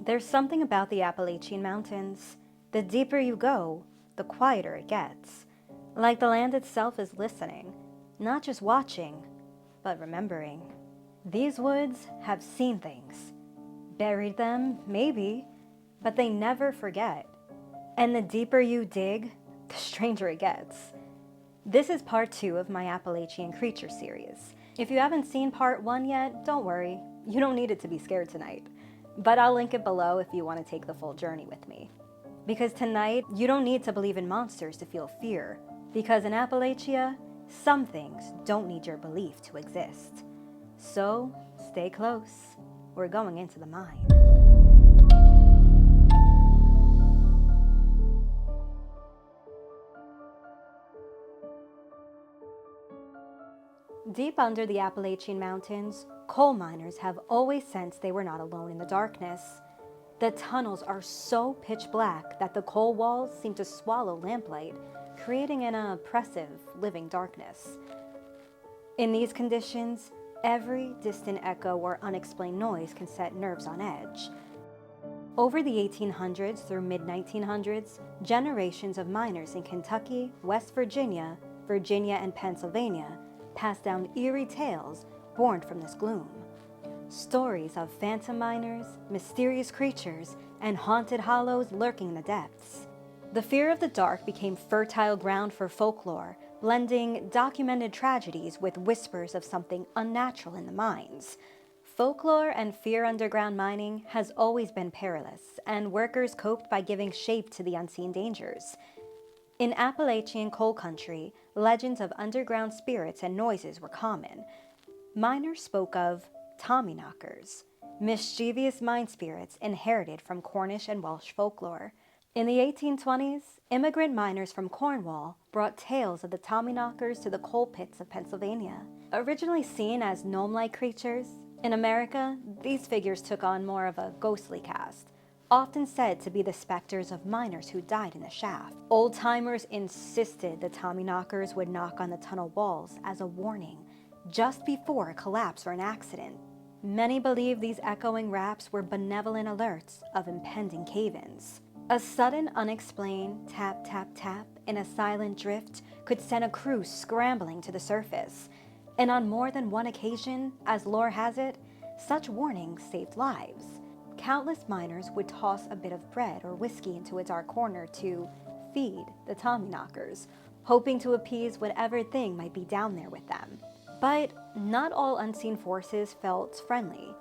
There's something about the Appalachian Mountains. The deeper you go, the quieter it gets. Like the land itself is listening, not just watching, but remembering. These woods have seen things. Buried them, maybe, but they never forget. And the deeper you dig, the stranger it gets. This is part 2 of my Appalachian Creature series. If you haven't seen part 1 yet, don't worry. You don't need it to be scared tonight. But I'll link it below if you want to take the full journey with me. Because tonight, you don't need to believe in monsters to feel fear. Because in Appalachia, some things don't need your belief to exist. So, stay close. We're going into the mine. Deep under the Appalachian Mountains, coal miners have always sensed they were not alone in the darkness. The tunnels are so pitch black that the coal walls seem to swallow lamplight, creating an oppressive, living darkness. In these conditions, every distant echo or unexplained noise can set nerves on edge. Over the 1800s through mid-1900s, generations of miners in Kentucky, West Virginia, and Pennsylvania passed down eerie tales born from this gloom. Stories of phantom miners, mysterious creatures, and haunted hollows lurking in the depths. The fear of the dark became fertile ground for folklore, blending documented tragedies with whispers of something unnatural in the mines. Folklore and fear underground mining has always been perilous, and workers coped by giving shape to the unseen dangers. In Appalachian coal country, legends of underground spirits and noises were common. Miners spoke of Tommyknockers, mischievous mine spirits inherited from Cornish and Welsh folklore. In the 1820s, immigrant miners from Cornwall brought tales of the Tommyknockers to the coal pits of Pennsylvania. Originally seen as gnome-like creatures, in America, these figures took on more of a ghostly cast, often said to be the specters of miners who died in the shaft. Old-timers insisted the Tommyknockers would knock on the tunnel walls as a warning, just before a collapse or an accident. Many believe these echoing raps were benevolent alerts of impending cave-ins. A sudden, unexplained tap, tap, tap in a silent drift could send a crew scrambling to the surface. And on more than one occasion, as lore has it, such warnings saved lives. Countless miners would toss a bit of bread or whiskey into a dark corner to feed the Tommyknockers, hoping to appease whatever thing might be down there with them. But not all unseen forces felt friendly.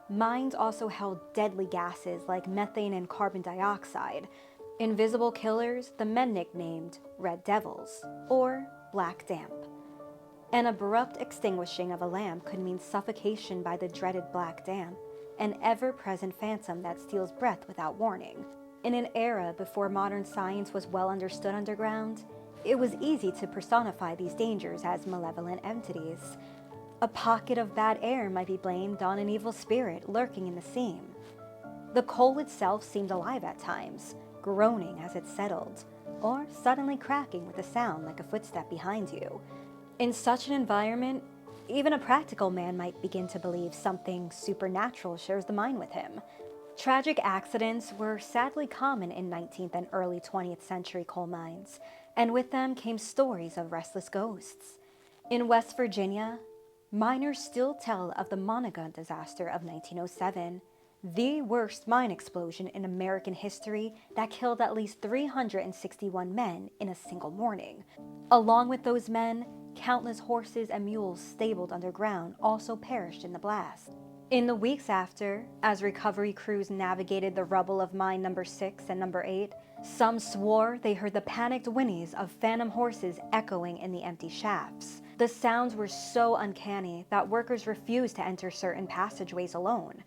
Mines also held deadly gases like methane and carbon dioxide, invisible killers the men nicknamed Red Devils or Black Damp. An abrupt extinguishing of a lamp could mean suffocation by the dreaded Black Damp, an ever-present phantom that steals breath without warning. In an era before modern science was well understood underground, it was easy to personify these dangers as malevolent entities. A pocket of bad air might be blamed on an evil spirit lurking in the seam. The coal itself seemed alive at times, groaning as it settled, or suddenly cracking with a sound like a footstep behind you. In such an environment, even a practical man might begin to believe something supernatural shares the mine with him. Tragic accidents were sadly common in 19th and early 20th century coal mines, and with them came stories of restless ghosts. In West Virginia, miners still tell of the Monongah disaster of 1907, the worst mine explosion in American history that killed at least 361 men in a single morning. Along with those men, countless horses and mules stabled underground also perished in the blast. In the weeks after, as recovery crews navigated the rubble of mine number 6 and number 8, some swore they heard the panicked whinnies of phantom horses echoing in the empty shafts. The sounds were so uncanny that workers refused to enter certain passageways alone.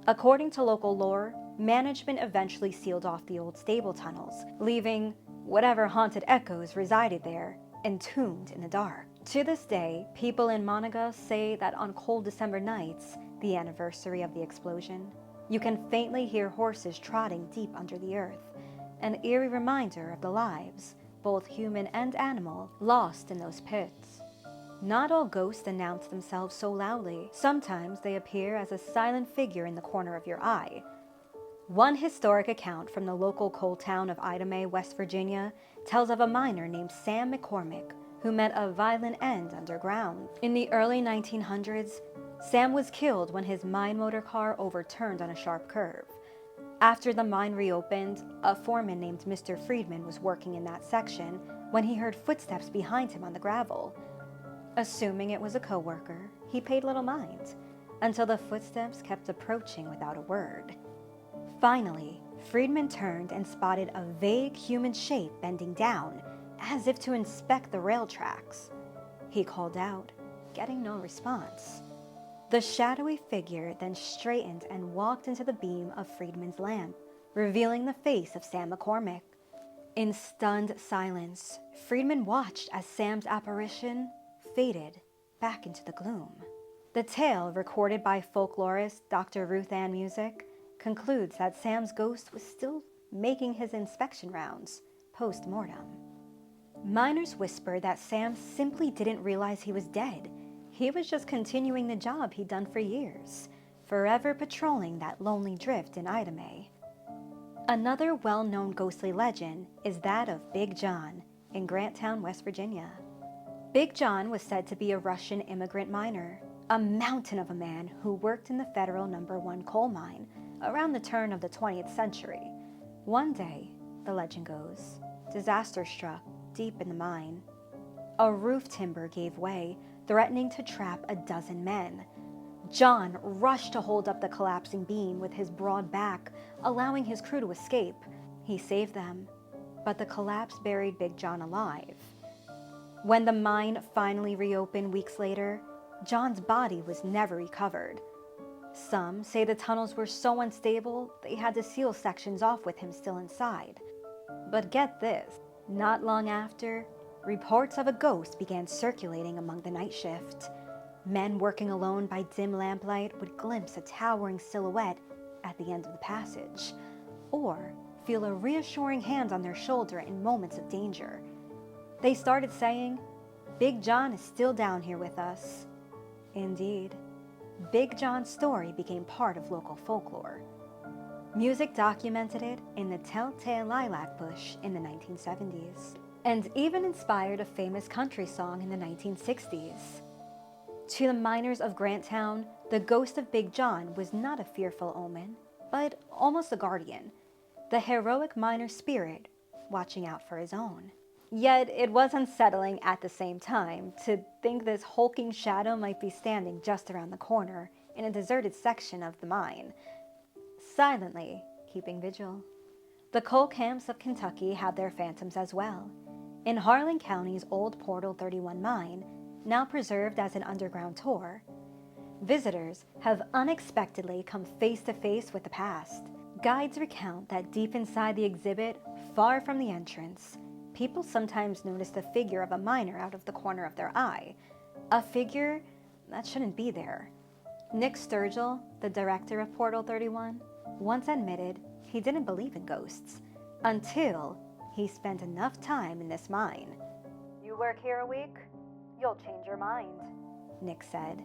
According to local lore, management eventually sealed off the old stable tunnels, leaving whatever haunted echoes resided there, entombed in the dark. To this day, people in Monongah say that on cold December nights, the anniversary of the explosion, you can faintly hear horses trotting deep under the earth, an eerie reminder of the lives, both human and animal, lost in those pits. Not all ghosts announce themselves so loudly. Sometimes they appear as a silent figure in the corner of your eye. One historic account from the local coal town of Idame, West Virginia, tells of a miner named Sam McCormick who met a violent end underground. In the early 1900s, Sam was killed when his mine motor car overturned on a sharp curve. After the mine reopened, a foreman named Mr. Friedman was working in that section when he heard footsteps behind him on the gravel. Assuming it was a coworker, he paid little mind, until the footsteps kept approaching without a word. Finally, Friedman turned and spotted a vague human shape bending down, as if to inspect the rail tracks. He called out, getting no response. The shadowy figure then straightened and walked into the beam of Friedman's lamp, revealing the face of Sam McCormick. In stunned silence, Friedman watched as Sam's apparition faded back into the gloom. The tale, recorded by folklorist Dr. Ruth Ann Music, concludes that Sam's ghost was still making his inspection rounds post-mortem. Miners whisper that Sam simply didn't realize he was dead. He was just continuing the job he'd done for years, forever patrolling that lonely drift in Idame. Another well-known ghostly legend is that of Big John in Granttown, West Virginia. Big John was said to be a Russian immigrant miner, a mountain of a man who worked in the federal No. 1 coal mine around the turn of the 20th century. One day, the legend goes, disaster struck deep in the mine. A roof timber gave way, threatening to trap a dozen men. John rushed to hold up the collapsing beam with his broad back, allowing his crew to escape. He saved them, but the collapse buried Big John alive. When the mine finally reopened weeks later, John's body was never recovered. Some say the tunnels were so unstable they had to seal sections off with him still inside. But get this, not long after, reports of a ghost began circulating among the night shift. Men working alone by dim lamplight would glimpse a towering silhouette at the end of the passage, or feel a reassuring hand on their shoulder in moments of danger. They started saying, "Big John is still down here with us." Indeed, Big John's story became part of local folklore. Music documented it in the Telltale Lilac Bush in the 1970s, and even inspired a famous country song in the 1960s. To the miners of Granttown, the ghost of Big John was not a fearful omen, but almost a guardian, the heroic miner spirit watching out for his own. Yet it was unsettling at the same time to think this hulking shadow might be standing just around the corner in a deserted section of the mine, silently keeping vigil. The coal camps of Kentucky have their phantoms as well. In Harlan County's old Portal 31 mine, now preserved as an underground tour, visitors have unexpectedly come face to face with the past. Guides recount that deep inside the exhibit, far from the entrance, people sometimes notice the figure of a miner out of the corner of their eye, a figure that shouldn't be there. Nick Sturgill, the director of Portal 31, once admitted he didn't believe in ghosts until he spent enough time in this mine. "You work here a week, you'll change your mind," Nick said.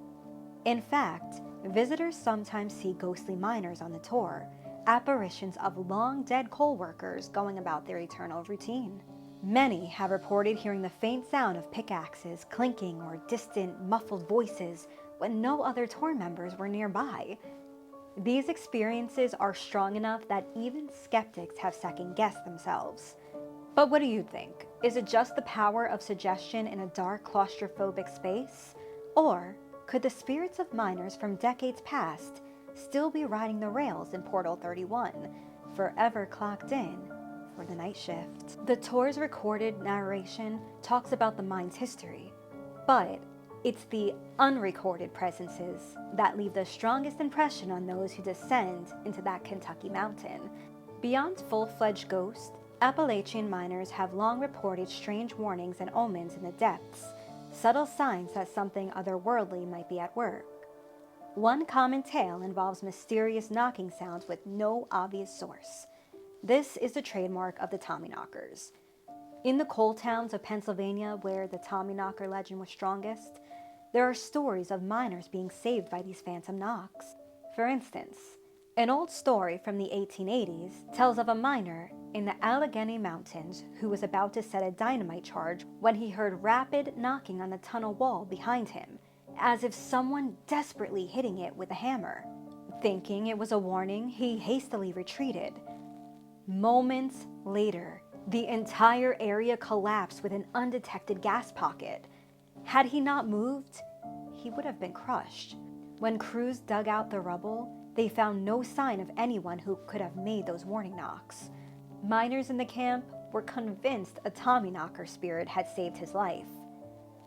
In fact, visitors sometimes see ghostly miners on the tour, apparitions of long-dead coal workers going about their eternal routine. Many have reported hearing the faint sound of pickaxes clinking or distant, muffled voices when no other tour members were nearby. These experiences are strong enough that even skeptics have second-guessed themselves. But what do you think? Is it just the power of suggestion in a dark, claustrophobic space? Or could the spirits of miners from decades past still be riding the rails in Portal 31, forever clocked in for the night shift? The tour's recorded narration talks about the mine's history, but it's the unrecorded presences that leave the strongest impression on those who descend into that Kentucky mountain. Beyond full-fledged ghosts, Appalachian miners have long reported strange warnings and omens in the depths, subtle signs that something otherworldly might be at work. One common tale involves mysterious knocking sounds with no obvious source. This is the trademark of the Tommyknockers. In the coal towns of Pennsylvania, where the Tommyknocker legend was strongest, there are stories of miners being saved by these phantom knocks. For instance, An old story from the 1880s tells of a miner in the Allegheny Mountains who was about to set a dynamite charge when he heard rapid knocking on the tunnel wall behind him, as if someone desperately hitting it with a hammer. Thinking it was a warning, he hastily retreated. Moments later, the entire area collapsed with an undetected gas pocket. Had he not moved, he would have been crushed. When crews dug out the rubble, they found no sign of anyone who could have made those warning knocks. Miners in the camp were convinced a Tommyknocker spirit had saved his life.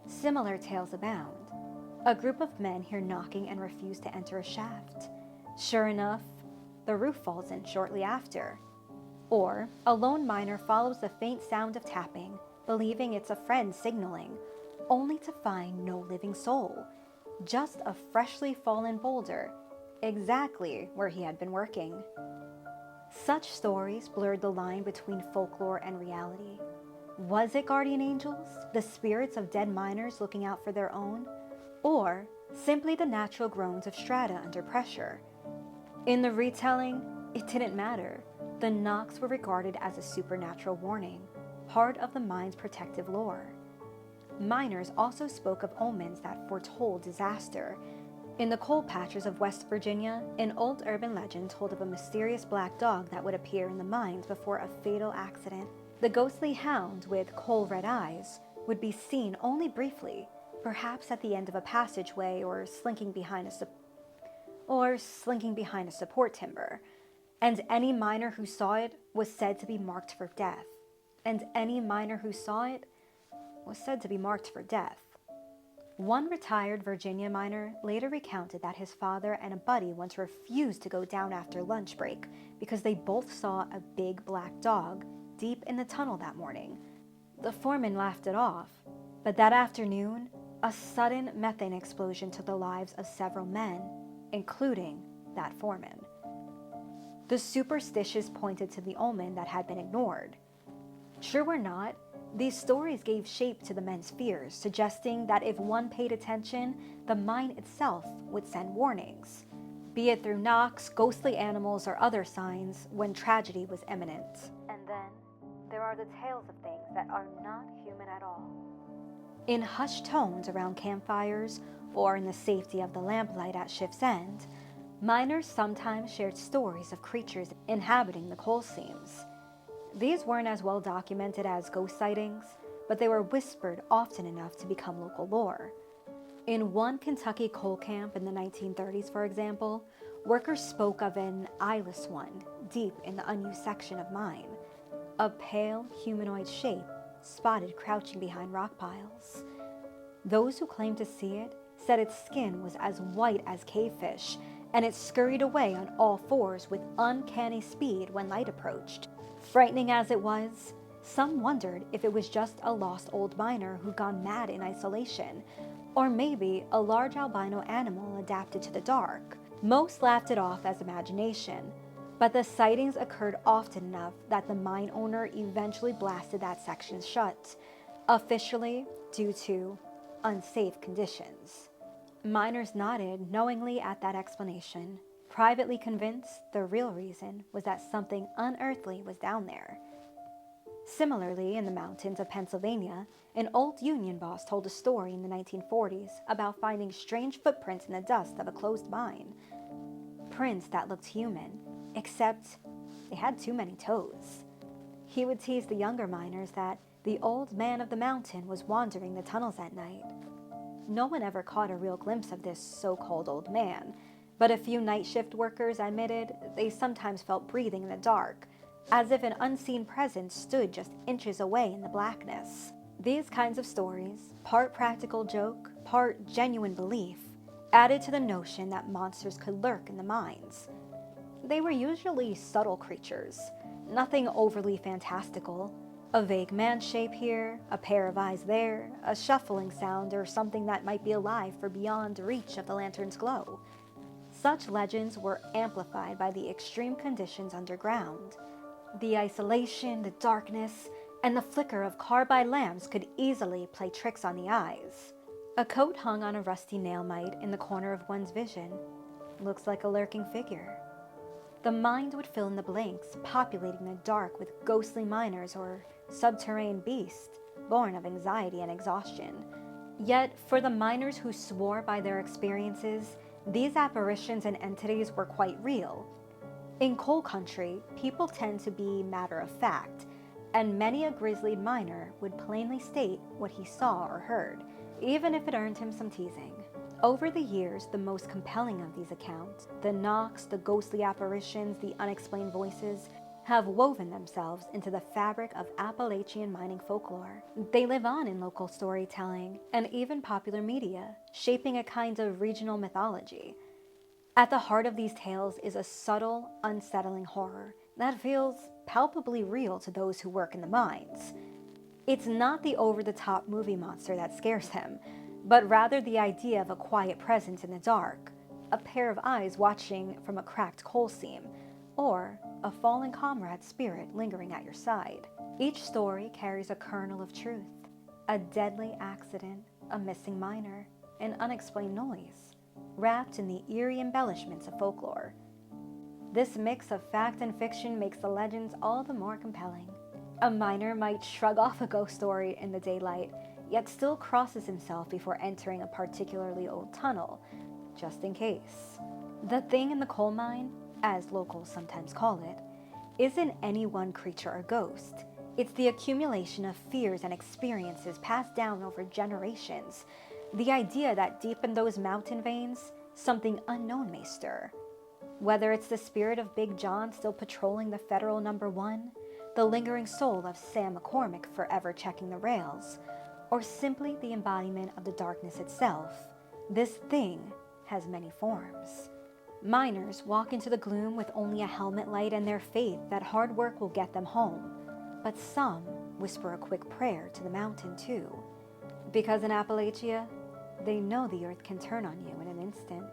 Similar tales abound. A group of men hear knocking and refuse to enter a shaft. Sure enough, the roof falls in shortly after. Or a lone miner follows the faint sound of tapping, believing it's a friend signaling, only to find no living soul, just a freshly fallen boulder, exactly where he had been working. Such stories blurred the line between folklore and reality. Was it guardian angels, the spirits of dead miners looking out for their own, or simply the natural groans of strata under pressure? In the retelling, it didn't matter. The knocks were regarded as a supernatural warning, part of the mine's protective lore. Miners also spoke of omens that foretold disaster. In the coal patches of West Virginia, an old urban legend told of a mysterious black dog that would appear in the mines before a fatal accident. The ghostly hound with coal red eyes would be seen only briefly, perhaps at the end of a passageway or slinking behind a support timber. And any miner who saw it was said to be marked for death. One retired Virginia miner later recounted that his father and a buddy once refused to go down after lunch break because they both saw a big black dog deep in the tunnel that morning. The foreman laughed it off, but that afternoon, a sudden methane explosion took the lives of several men, including that foreman. The superstitious pointed to the omen that had been ignored. True or not, these stories gave shape to the men's fears, suggesting that if one paid attention, the mine itself would send warnings, be it through knocks, ghostly animals, or other signs when tragedy was imminent. And then there are the tales of things that are not human at all. In hushed tones around campfires or in the safety of the lamplight at shift's end, miners sometimes shared stories of creatures inhabiting the coal seams. These weren't as well documented as ghost sightings, but they were whispered often enough to become local lore. In one Kentucky coal camp in the 1930s, for example, workers spoke of an eyeless one deep in the unused section of mine, a pale humanoid shape spotted crouching behind rock piles. Those who claimed to see it said its skin was as white as cavefish, and it scurried away on all fours with uncanny speed when light approached. Frightening as it was, some wondered if it was just a lost old miner who'd gone mad in isolation, or maybe a large albino animal adapted to the dark. Most laughed it off as imagination, but the sightings occurred often enough that the mine owner eventually blasted that section shut, officially due to unsafe conditions. Miners nodded knowingly at that explanation, privately convinced the real reason was that something unearthly was down there. Similarly, in the mountains of Pennsylvania, an old union boss told a story in the 1940s about finding strange footprints in the dust of a closed mine. Prints that looked human, except they had too many toes. He would tease the younger miners that the old man of the mountain was wandering the tunnels at night. No one ever caught a real glimpse of this so-called old man, but a few night shift workers admitted they sometimes felt breathing in the dark, as if an unseen presence stood just inches away in the blackness. These kinds of stories, part practical joke, part genuine belief, added to the notion that monsters could lurk in the mines. They were usually subtle creatures, nothing overly fantastical. A vague man shape here, a pair of eyes there, a shuffling sound, or something that might be alive for beyond reach of the lantern's glow. Such legends were amplified by the extreme conditions underground. The isolation, the darkness, and the flicker of carbide lamps could easily play tricks on the eyes. A coat hung on a rusty nail might in the corner of one's vision looks like a lurking figure. The mind would fill in the blanks, populating the dark with ghostly miners or subterranean beasts, born of anxiety and exhaustion. Yet, for the miners who swore by their experiences, these apparitions and entities were quite real. In coal country, people tend to be matter of fact, and many a grizzlied miner would plainly state what he saw or heard, even if it earned him some teasing. Over the years, the most compelling of these accounts, the knocks, the ghostly apparitions, the unexplained voices, have woven themselves into the fabric of Appalachian mining folklore. They live on in local storytelling and even popular media, shaping a kind of regional mythology. At the heart of these tales is a subtle, unsettling horror that feels palpably real to those who work in the mines. It's not the over-the-top movie monster that scares him, but rather the idea of a quiet presence in the dark, a pair of eyes watching from a cracked coal seam, or a fallen comrade's spirit lingering at your side. Each story carries a kernel of truth, a deadly accident, a missing miner, an unexplained noise, wrapped in the eerie embellishments of folklore. This mix of fact and fiction makes the legends all the more compelling. A miner might shrug off a ghost story in the daylight, yet still crosses himself before entering a particularly old tunnel, just in case. The thing in the coal mine, as locals sometimes call it, isn't any one creature or ghost. It's the accumulation of fears and experiences passed down over generations. The idea that deep in those mountain veins, something unknown may stir. Whether it's the spirit of Big John still patrolling the Federal Number 1, the lingering soul of Sam McCormick forever checking the rails, or simply the embodiment of the darkness itself, this thing has many forms. Miners walk into the gloom with only a helmet light and their faith that hard work will get them home. But some whisper a quick prayer to the mountain too, because in Appalachia, they know the earth can turn on you in an instant.